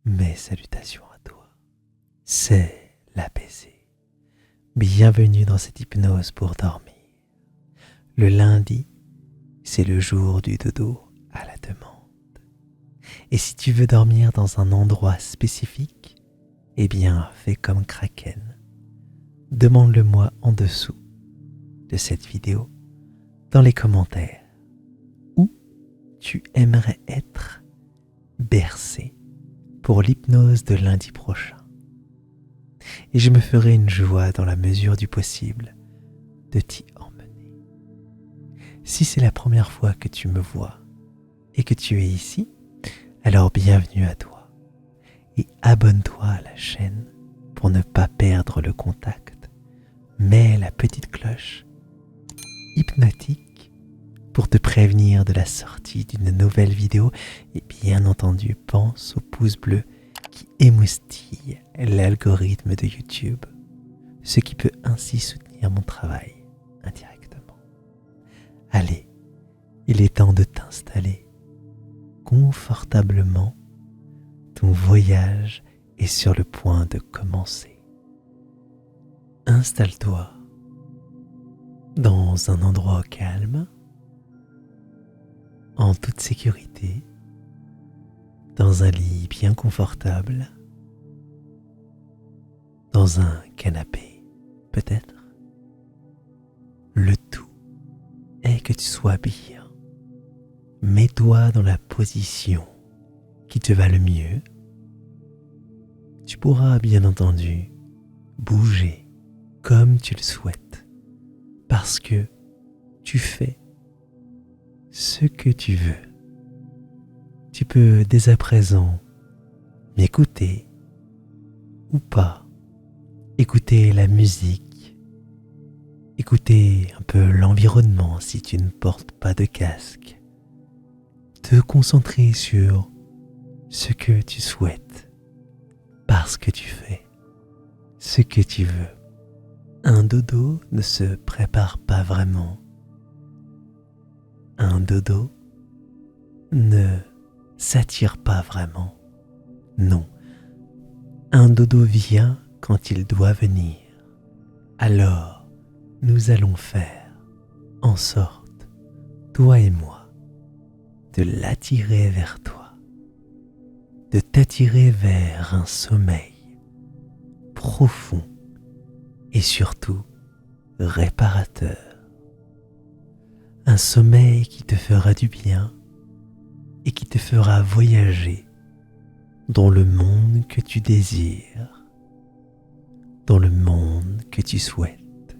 Mes salutations à toi, c'est l'APC. Bienvenue dans cette hypnose pour dormir. Le lundi, c'est le jour du dodo à la demande. Et si tu veux dormir dans un endroit spécifique, eh bien fais comme Kraken. Demande-le-moi en dessous de cette vidéo, dans les commentaires, où tu aimerais être bercé pour l'hypnose de lundi prochain. Et je me ferai une joie dans la mesure du possible de t'y emmener. Si c'est la première fois que tu me vois et que tu es ici, alors bienvenue à toi et abonne-toi à la chaîne pour ne pas perdre le contact. Mets la petite cloche hypnotique pour te prévenir de la sortie d'une nouvelle vidéo et bien entendu pense au pouce bleu qui émoustille l'algorithme de YouTube, ce qui peut ainsi soutenir mon travail indirectement. Allez, il est temps de t'installer confortablement. Ton voyage est sur le point de commencer. Installe-toi dans un endroit calme, en toute sécurité, dans un lit bien confortable, dans un canapé peut-être. Le tout est que tu sois bien. Mets-toi dans la position qui te va le mieux. Tu pourras bien entendu bouger comme tu le souhaites parce que tu fais ce que tu veux. Tu peux dès à présent m'écouter ou pas, écouter la musique, écouter un peu l'environnement si tu ne portes pas de casque, te concentrer sur ce que tu souhaites parce que tu fais ce que tu veux. Un dodo ne se prépare pas vraiment. Un dodo ne s'attire pas vraiment. Non, un dodo vient quand il doit venir. Alors, nous allons faire en sorte, toi et moi, de l'attirer vers toi, de t'attirer vers un sommeil profond et surtout réparateur. Un sommeil qui te fera du bien et qui te fera voyager dans le monde que tu désires, dans le monde que tu souhaites.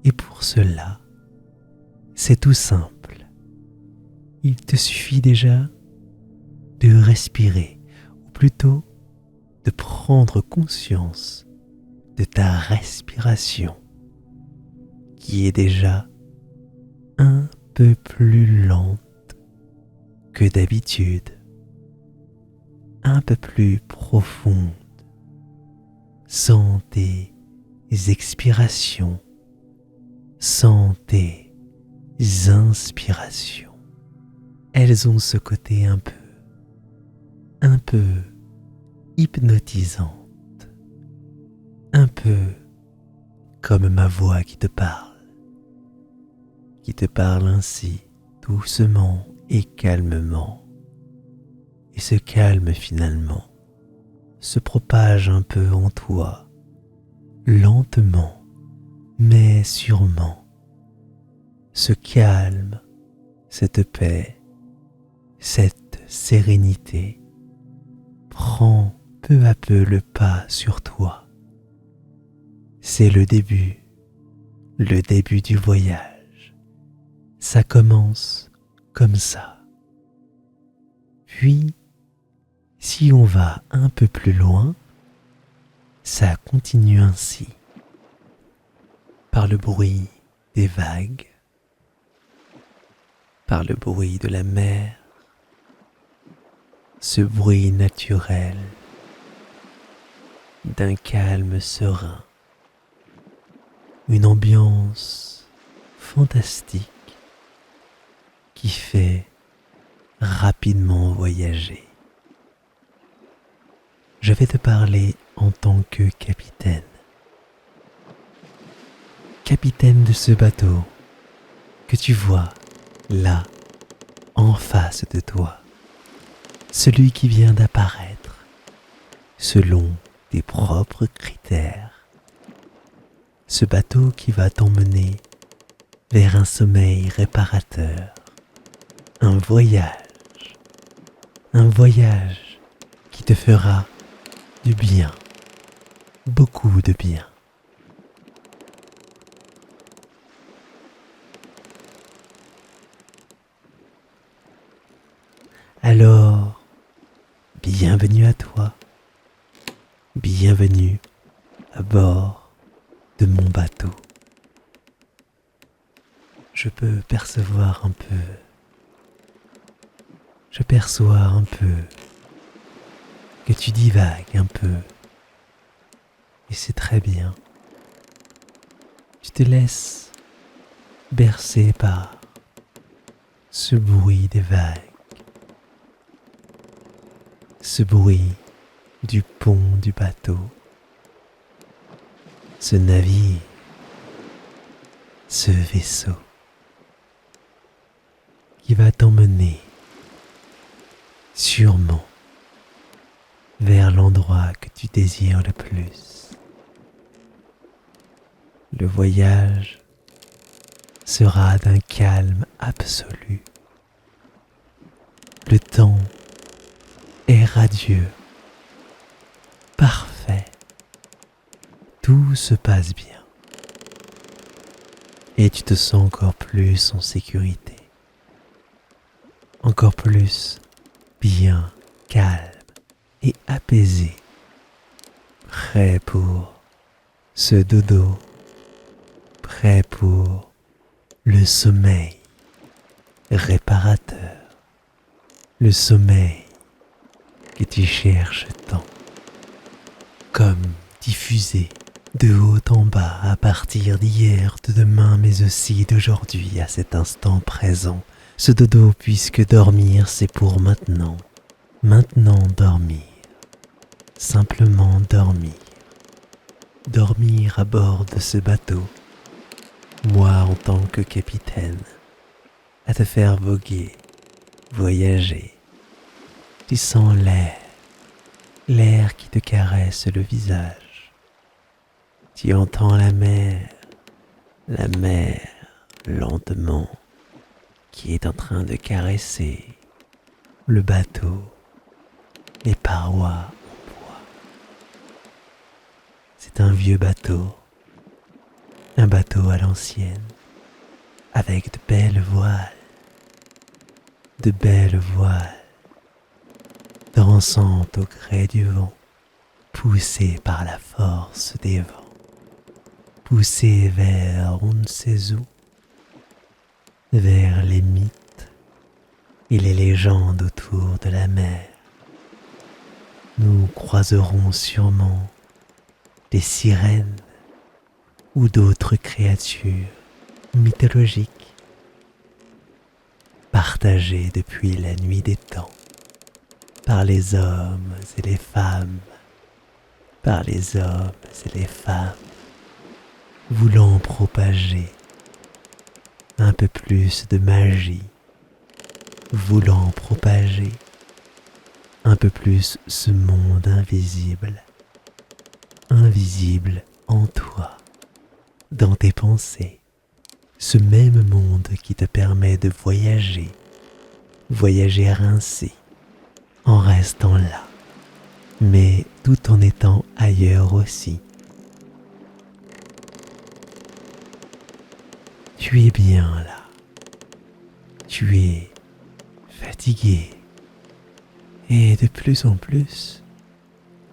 Et pour cela, c'est tout simple. Il te suffit déjà de respirer, ou plutôt de prendre conscience de ta respiration, qui est déjà un peu plus lente que d'habitude, un peu plus profonde. Sens tes expirations, sens tes inspirations. Elles ont ce côté un peu hypnotisante, un peu comme ma voix qui te parle ainsi doucement et calmement. Et ce calme finalement se propage un peu en toi, lentement mais sûrement. Ce calme, cette paix, cette sérénité prend peu à peu le pas sur toi. C'est le début du voyage. Ça commence comme ça. Puis, si on va un peu plus loin, ça continue ainsi, par le bruit des vagues, par le bruit de la mer, ce bruit naturel d'un calme serein, une ambiance fantastique qui fait rapidement voyager. je vais te parler en tant que capitaine. Capitaine de ce bateau que tu vois là, en face de toi. Celui qui vient d'apparaître selon tes propres critères. Ce bateau qui va t'emmener vers un sommeil réparateur. Un voyage qui te fera du bien, beaucoup de bien. Alors, bienvenue à toi, bienvenue à bord de mon bateau. Je peux percevoir un peu, je perçois un peu que tu divagues un peu, et c'est très bien. Tu te laisses bercer par ce bruit des vagues, ce bruit du pont du bateau, ce navire, ce vaisseau qui va t'emmener sûrement vers l'endroit que tu désires le plus. Le voyage sera d'un calme absolu. Le temps est radieux, parfait. Tout se passe bien. Et tu te sens encore plus en sécurité. Encore plus bien, calme et apaisé. Prêt pour ce dodo. Prêt pour le sommeil réparateur. Le sommeil que tu cherches tant. Comme diffusé de haut en bas à partir d'hier, de demain, mais aussi d'aujourd'hui à cet instant présent. Ce dodo, puisque dormir c'est pour maintenant. Maintenant dormir. Simplement dormir. Dormir à bord de ce bateau. Moi en tant que capitaine. À te faire voguer, voyager. Tu sens l'air qui te caresse le visage. Tu entends la mer lentement, qui est en train de caresser le bateau, les parois en bois. C'est un vieux bateau, un bateau à l'ancienne, avec de belles voiles, dansant au gré du vent, poussées par la force des vents. Poussé vers on ne sait où, vers les mythes et les légendes autour de la mer. Nous croiserons sûrement des sirènes ou d'autres créatures mythologiques partagées depuis la nuit des temps par les hommes et les femmes, voulant propager un peu plus de magie, voulant propager un peu plus ce monde invisible, invisible en toi, dans tes pensées, ce même monde qui te permet de voyager ainsi, en restant là, mais tout en étant ailleurs aussi. Tu es bien là. Tu es fatigué. Et de plus en plus,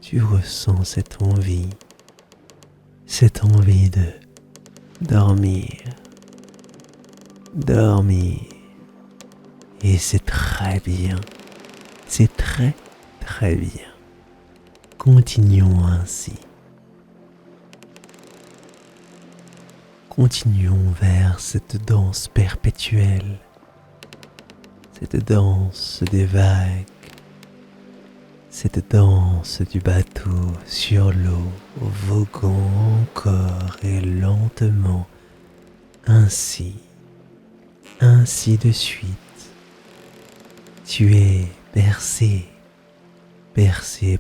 tu ressens cette envie de dormir. Et c'est très bien. C'est très, très bien. Continuons ainsi. Continuons vers cette danse perpétuelle, cette danse des vagues, cette danse du bateau sur l'eau, voguant encore et lentement, ainsi de suite. Tu es bercé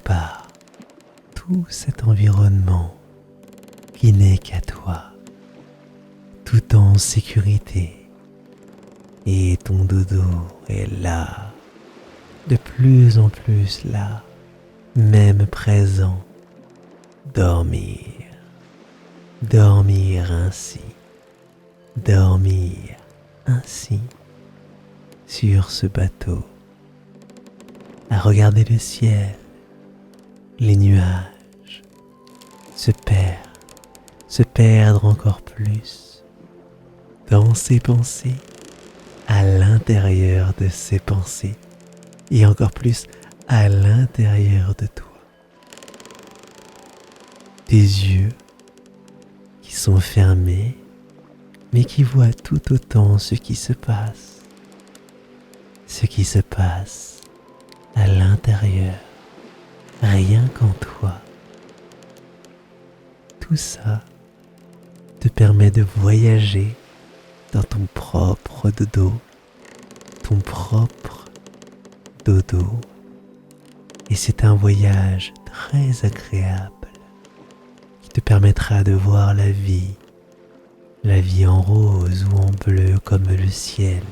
par tout cet environnement qui n'est qu'à toi, tout en sécurité, et ton dodo est là, de plus en plus là, même présent. Dormir ainsi sur ce bateau, à regarder le ciel, les nuages, se perdre encore plus dans ses pensées, à l'intérieur de ses pensées, et encore plus à l'intérieur de toi. Tes yeux qui sont fermés, mais qui voient tout autant ce qui se passe à l'intérieur, rien qu'en toi. Tout ça te permet de voyager dans ton propre dodo. Et c'est un voyage très agréable qui te permettra de voir la vie en rose ou en bleu comme le ciel,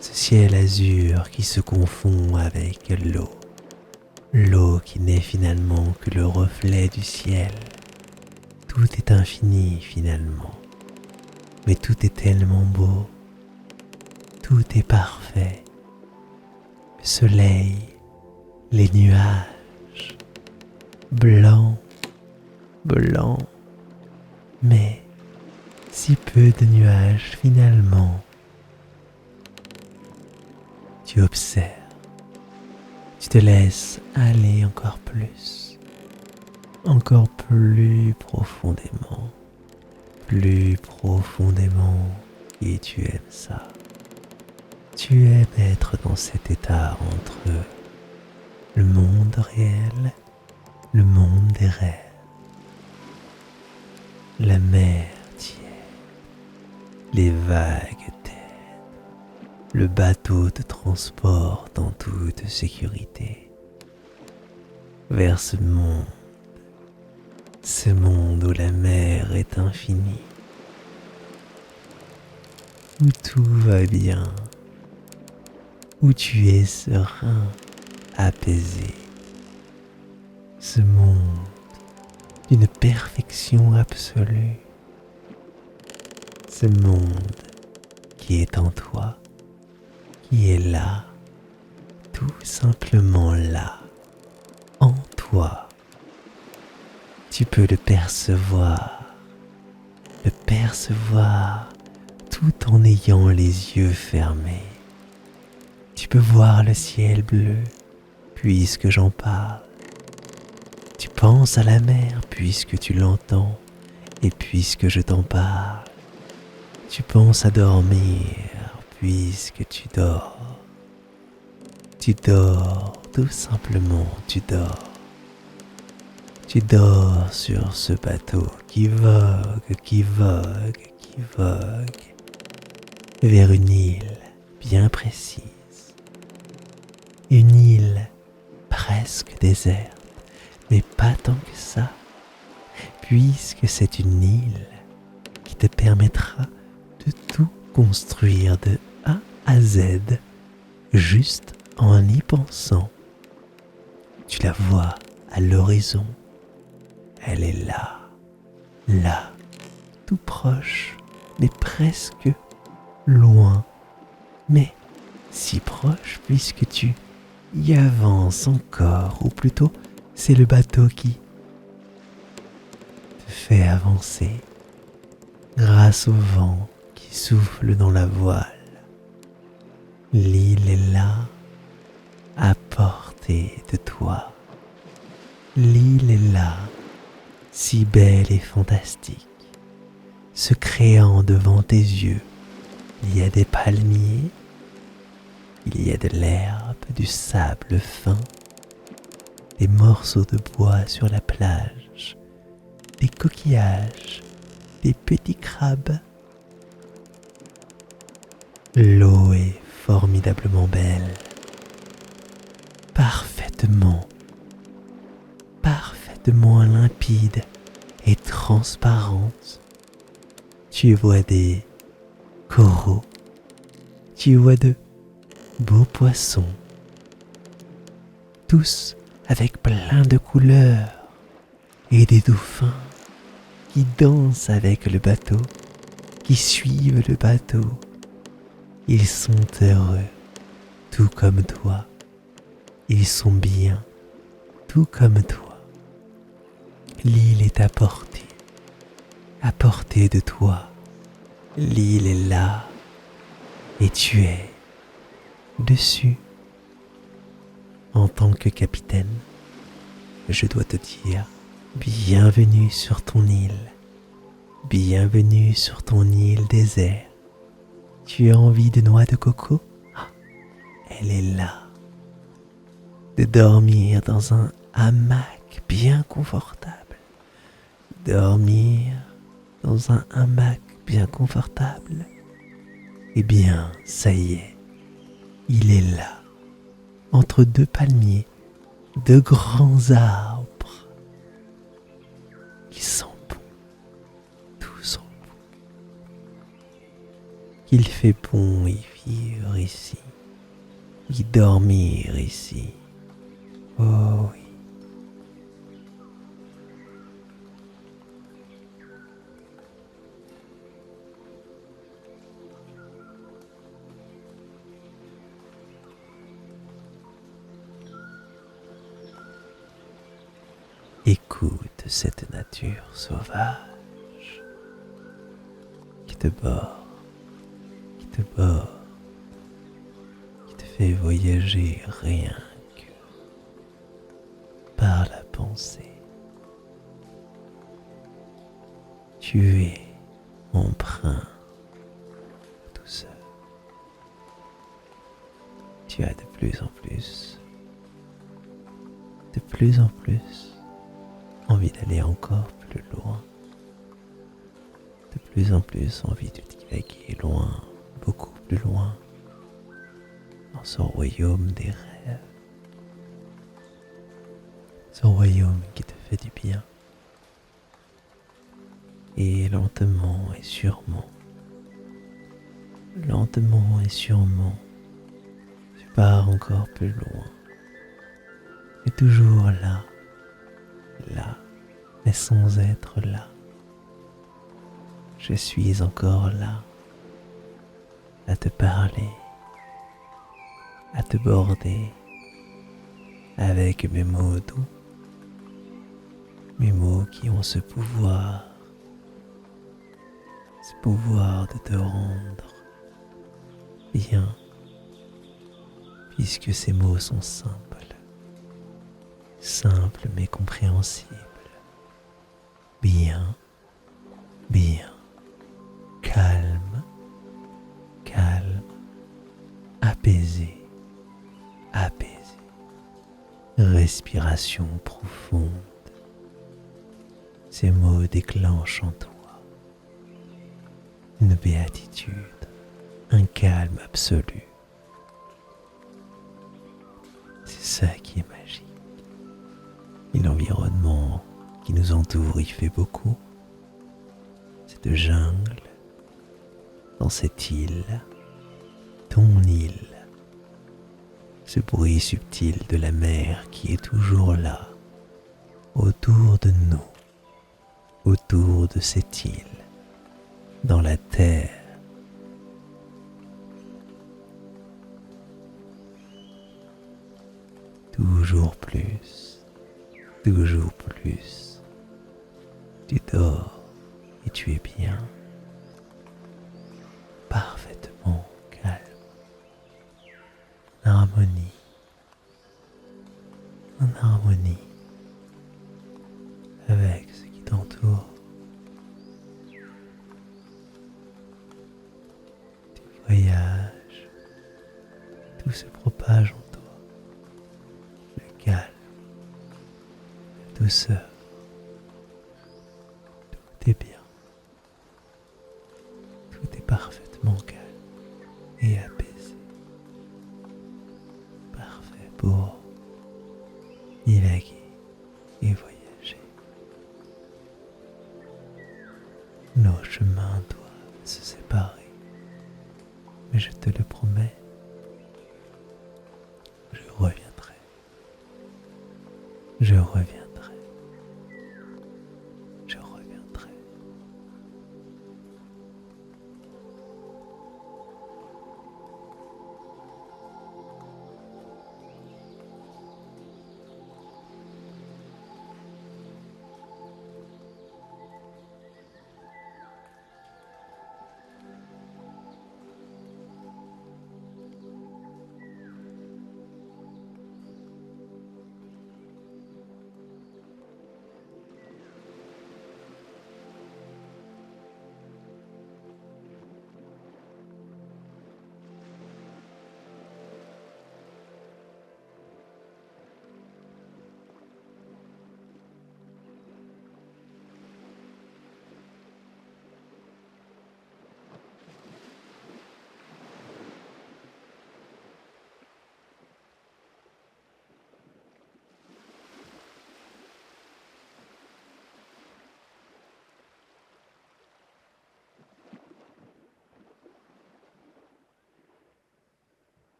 ce ciel azur qui se confond avec l'eau qui n'est finalement que le reflet du ciel. Tout est infini finalement, mais tout est tellement beau, tout est parfait. Le soleil, les nuages, blancs, mais si peu de nuages finalement. Tu observes, tu te laisses aller encore plus profondément, et tu aimes ça. Tu aimes être dans cet état entre le monde réel, le monde des rêves, la mer tiède, les vagues t'aident, le bateau te transporte en toute sécurité vers ce monde où la mer est infinie, où tout va bien, où tu es serein, apaisé. Ce monde d'une perfection absolue. Ce monde qui est en toi, qui est là, tout simplement là, en toi. Tu peux le percevoir tout en ayant les yeux fermés. Tu peux voir le ciel bleu puisque j'en parle. Tu penses à la mer puisque tu l'entends et puisque je t'en parle. Tu penses à dormir puisque tu dors. Tu dors, tout simplement, tu dors. Tu dors sur ce bateau qui vogue vers une île bien précise. Une île presque déserte, mais pas tant que ça, puisque c'est une île qui te permettra de tout construire de A à Z, juste en y pensant. Tu la vois à l'horizon, elle est là, tout proche, mais presque loin, mais si proche puisque tu y avances encore, ou plutôt c'est le bateau qui te fait avancer grâce au vent qui souffle dans la voile. L'île est là, à portée de toi. L'île est là, si belle et fantastique, se créant devant tes yeux. Il y a des palmiers, il y a de l'herbe, du sable fin, des morceaux de bois sur la plage, des coquillages, des petits crabes. L'eau est formidablement belle, parfaitement, parfaitement limpide et transparente. Tu vois des coraux, tu vois de beaux poissons, tous avec plein de couleurs, et des dauphins qui dansent avec le bateau, qui suivent le bateau. Ils sont heureux, tout comme toi. Ils sont bien, tout comme toi. L'île est à portée de toi. L'île est là, et tu es dessus. En tant que capitaine, je dois te dire bienvenue sur ton île. Bienvenue sur ton île désert. Tu as envie de noix de coco? Elle est là. De dormir dans un hamac bien confortable. Dormir dans un hamac bien confortable. Eh bien, ça y est, il est là, entre deux palmiers, deux grands arbres. Ils sont bons, tous sont bons. Qu'il fait bon y vivre ici, y dormir ici. Oh oui. Écoute cette nature sauvage qui te borde, qui te borde, qui te fait voyager rien que par la pensée. Tu es empreint de douceur. Tu as de plus en plus, envie d'aller encore plus loin. De plus en plus envie de divaguer loin, beaucoup plus loin, dans ce royaume des rêves. Ce royaume qui te fait du bien. Et lentement et sûrement, tu pars encore plus loin. Et toujours là, mais sans être là. Je suis encore là, à te parler, à te border, avec mes mots doux, mes mots qui ont ce pouvoir de te rendre bien, puisque ces mots sont simples mais compréhensibles. Bien, calme, apaisé. Respiration profonde. Ces mots déclenchent en toi une béatitude, un calme absolu. C'est ça qui est magique. Et l'environnement qui nous entoure y fait beaucoup. Cette jungle, dans cette île, ton île, ce bruit subtil de la mer qui est toujours là, autour de nous, autour de cette île, dans la terre. Toujours plus, tu dors et tu es bien, parfaitement calme, en harmonie avec ce qui t'entoure. Tu voyages, tout se propage en toi, le calme, douceur. Tout est bien. Tout est parfaitement calme et apaisé. Parfait pour divaguer et voyager. Nos chemins doivent se séparer, mais je te le promets, je reviendrai. Je reviendrai.